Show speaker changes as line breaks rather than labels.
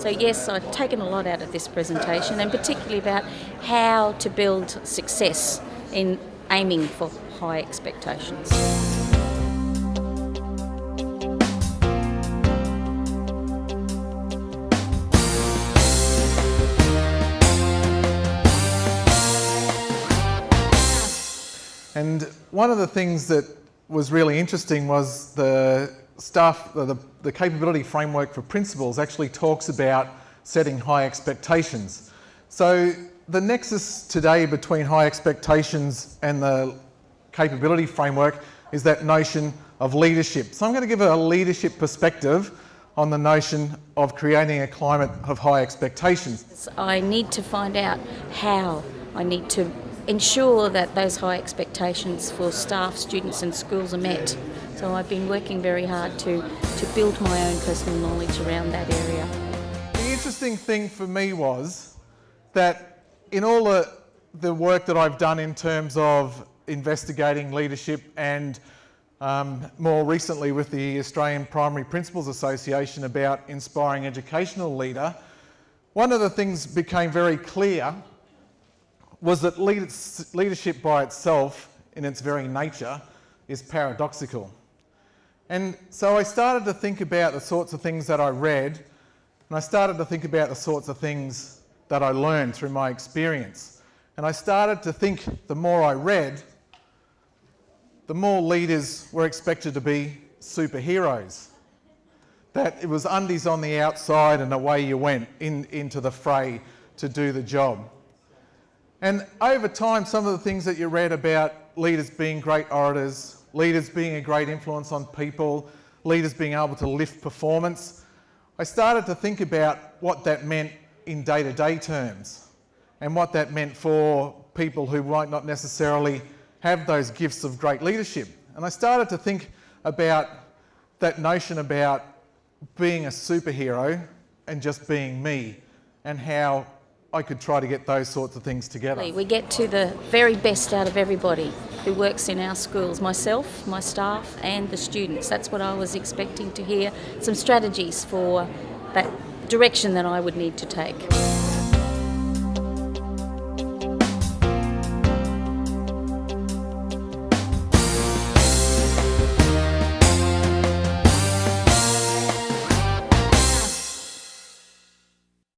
So yes, I've taken a lot out of this presentation, and particularly about how to build success in aiming for high expectations.
And one of the things that was really interesting was the capability framework for principals actually talks about setting high expectations. So the nexus today between high expectations and the capability framework is that notion of leadership. So I'm going to give a leadership perspective on the notion of creating a climate of high expectations.
I need to find out how. I need to ensure that those high expectations for staff, students and schools are met. So I've been working very hard to build my own personal knowledge around that area.
The interesting thing for me was that in all the work that I've done in terms of investigating leadership and more recently with the Australian Primary Principals Association about inspiring educational leader, one of the things became very clear was that leadership by itself, in its very nature, is paradoxical. And so I started to think about the sorts of things that I read, and I started to think about the sorts of things that I learned through my experience. And I started to think the more I read, the more leaders were expected to be superheroes. That it was undies on the outside and away you went into the fray to do the job. And over time, some of the things that you read about leaders being great orators, leaders being a great influence on people, leaders being able to lift performance, I started to think about what that meant in day-to-day terms and what that meant for people who might not necessarily have those gifts of great leadership. And I started to think about that notion about being a superhero and just being me, and how I could try to get those sorts of things together.
We get to the very best out of everybody who works in our schools, myself, my staff and the students. That's what I was expecting to hear, some strategies for that direction that I would need to take.